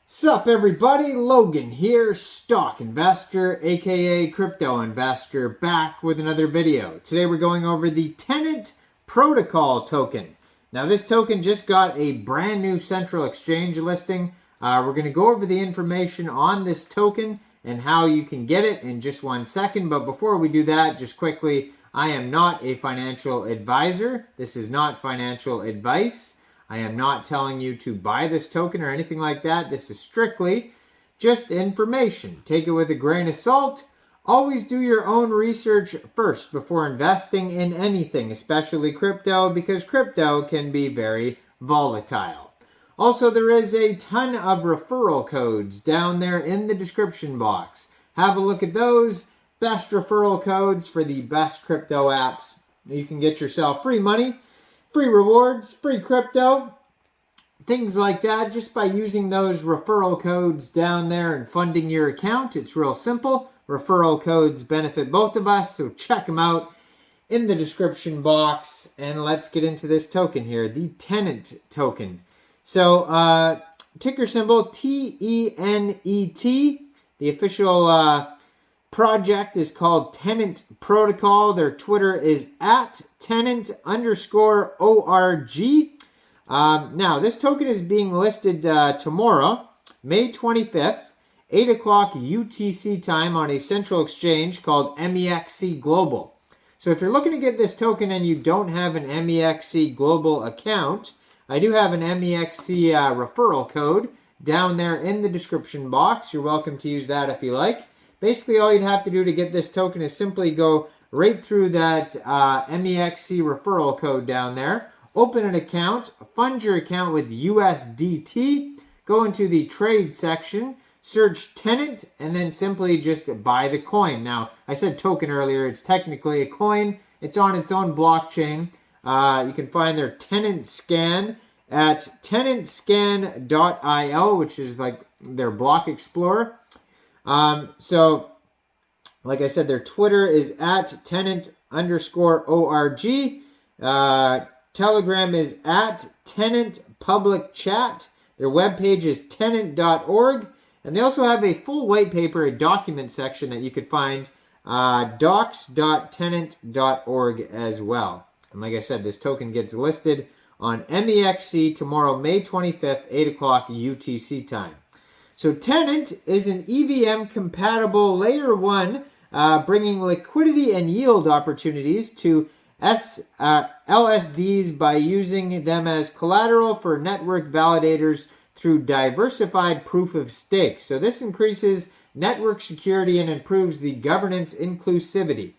Sup everybody, Logan here, stock investor aka crypto investor, back with another video. Today we're going over the Tenet protocol token. Now this token just got a brand new central exchange listing. We're going to go over the information on this token and how you can get it in just 1 second. But before we do that, just quickly, I am not a financial advisor. This is not financial advice. I am not telling you to buy this token or anything like that. This is strictly just information. Take it with a grain of salt. Always do your own research first before investing in anything, especially crypto, because crypto can be very volatile. Also, there is a ton of referral codes down there in the description box. Have a look at those. Best referral codes for the best crypto apps. You can get yourself free money, free rewards, free crypto, things like that, just by using those referral codes down there and funding your account. It's real simple. Referral codes benefit both of us, so check them out in the description box. And let's get into this token here, the Tenet token. So ticker symbol TENET. The official project is called Tenet Protocol. Their Twitter is at Tenet_ORG. Now, this token is being listed tomorrow, May 25th, 8 o'clock UTC time on a central exchange called Mexc Global. So if you're looking to get this token and you don't have an Mexc Global account, I do have an Mexc referral code down there in the description box. You're welcome to use that if you like. Basically, all you'd have to do to get this token is simply go right through that Mexc referral code down there, open an account, fund your account with USDT, go into the trade section, search Tenet, and then simply just buy the coin. Now, I said token earlier. It's technically a coin. It's on its own blockchain. You can find their Tenetscan at tenetscan.io, which is like their block explorer. So, like I said, their Twitter is at Tenet_ORG. Telegram is at Tenet Public Chat. Their webpage is tenet.org. And they also have a full white paper, a document section that you could find, docs.tenet.org as well. And like I said, this token gets listed on Mexc tomorrow, May 25th, 8 o'clock UTC time. So Tenet is an EVM-compatible Layer 1, bringing liquidity and yield opportunities to LSDs by using them as collateral for network validators through diversified proof of stake. So this increases network security and improves the governance inclusivity.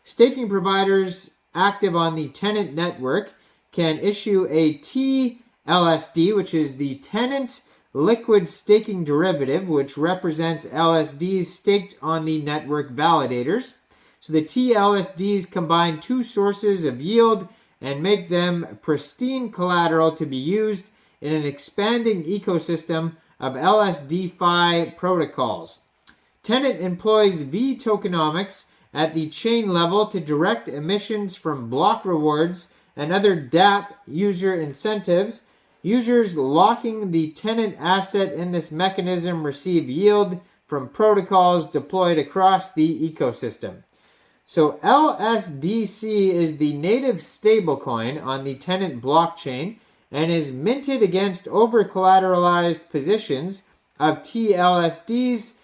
Staking providers active on the Tenet network can issue a TLSD, which is the Tenet liquid staking derivative, which represents LSDs staked on the network validators. So the TLSDs combine two sources of yield and make them pristine collateral to be used in an expanding ecosystem of LSDFi protocols. Tenet employs V tokenomics at the chain level to direct emissions from block rewards and other DApp user incentives. Users locking the Tenet asset in this mechanism receive yield from protocols deployed across the ecosystem. So LSDC is the native stablecoin on the Tenet blockchain and is minted against over-collateralized positions of TLSDs.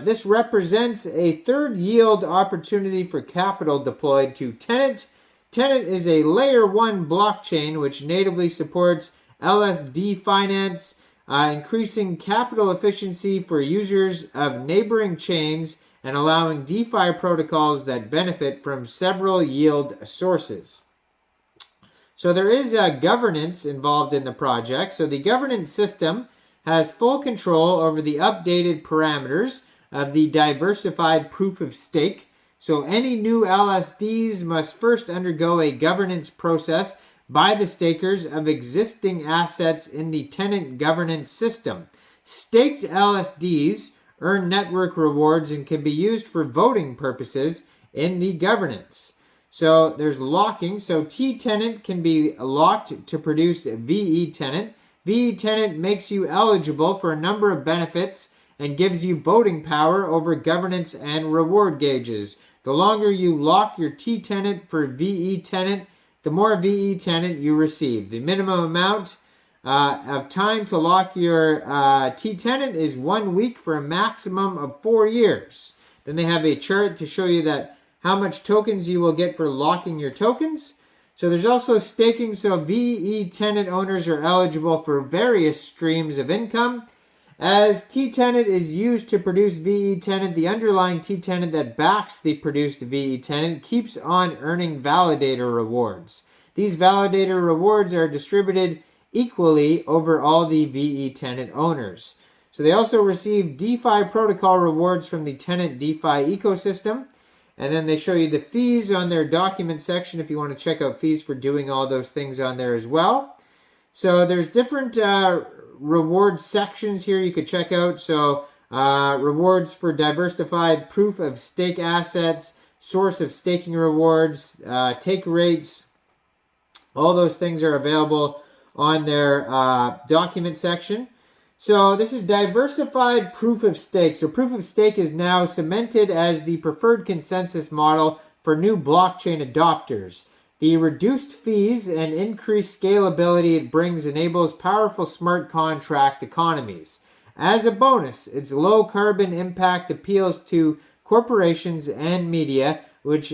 This represents a third yield opportunity for capital deployed to Tenet. Tenet is a Layer 1 blockchain which natively supports LSD finance, increasing capital efficiency for users of neighboring chains and allowing DeFi protocols that benefit from several yield sources. So there is governance involved in the project. So the governance system has full control over the updated parameters of the diversified proof of stake. So any new LSDs must first undergo a governance process by the stakers of existing assets in the Tenet governance system. Staked LSDs earn network rewards and can be used for voting purposes in the governance. So there's locking. So T-Tenet can be locked to produce VE Tenet. VE Tenet makes you eligible for a number of benefits and gives you voting power over governance and reward gauges. The longer you lock your T-Tenet for VE Tenet, the more VE Tenet you receive. The minimum amount of time to lock your T-Tenet is 1 week for a maximum of 4 years. Then they have a chart to show you that how much tokens you will get for locking your tokens. So there's also staking. So VE Tenet owners are eligible for various streams of income. As T-Tenet is used to produce VE Tenet, the underlying T-Tenet that backs the produced VE Tenet keeps on earning validator rewards. These validator rewards are distributed equally over all the VE Tenet owners. So they also receive DeFi protocol rewards from the Tenet DeFi ecosystem. And then they show you the fees on their document section if you want to check out fees for doing all those things on there as well. So there's different reward sections here you could check out. So rewards for diversified proof of stake assets, source of staking rewards, take rates, all those things are available on their document section. So this is diversified proof of stake. So proof of stake is now cemented as the preferred consensus model for new blockchain adopters. The reduced fees and increased scalability it brings enables powerful smart contract economies. As a bonus, its low carbon impact appeals to corporations and media, which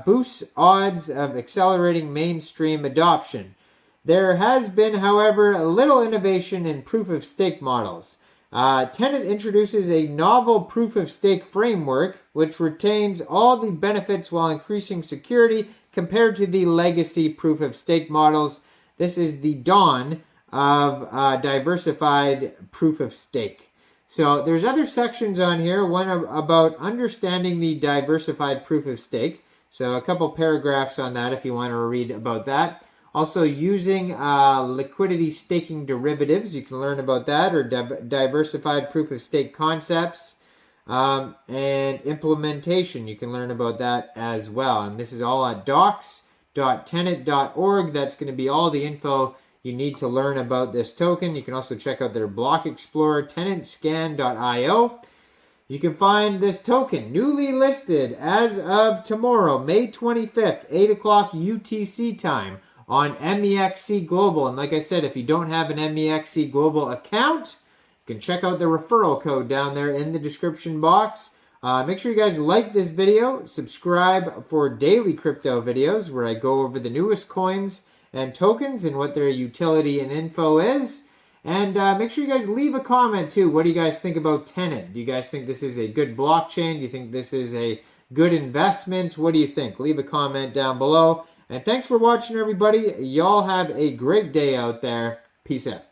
boosts odds of accelerating mainstream adoption. There has been, however, a little innovation in proof-of-stake models. Tenet introduces a novel proof-of-stake framework, which retains all the benefits while increasing security compared to the legacy proof-of-stake models. This is the dawn of diversified proof-of-stake. So there's other sections on here, one about understanding the diversified proof-of-stake. So a couple paragraphs on that if you want to read about that. Also, using liquidity staking derivatives, you can learn about that, or diversified proof-of-stake concepts, and implementation. You can learn about that as well. And this is all at docs.tenet.org. That's going to be all the info you need to learn about this token. You can also check out their block explorer, tenetscan.io. You can find this token newly listed as of tomorrow, May 25th, 8 o'clock UTC time, on Mexc Global. And like I said, if you don't have an Mexc Global account, you can check out the referral code down there in the description box. Make sure you guys like this video, subscribe for daily crypto videos where I go over the newest coins and tokens and what their utility and info is. And make sure you guys leave a comment too. What do you guys think about Tenet? Do you guys think this is a good blockchain? Do you think this is a good investment? What do you think? Leave a comment down below. And thanks for watching, everybody. Y'all have a great day out there. Peace out.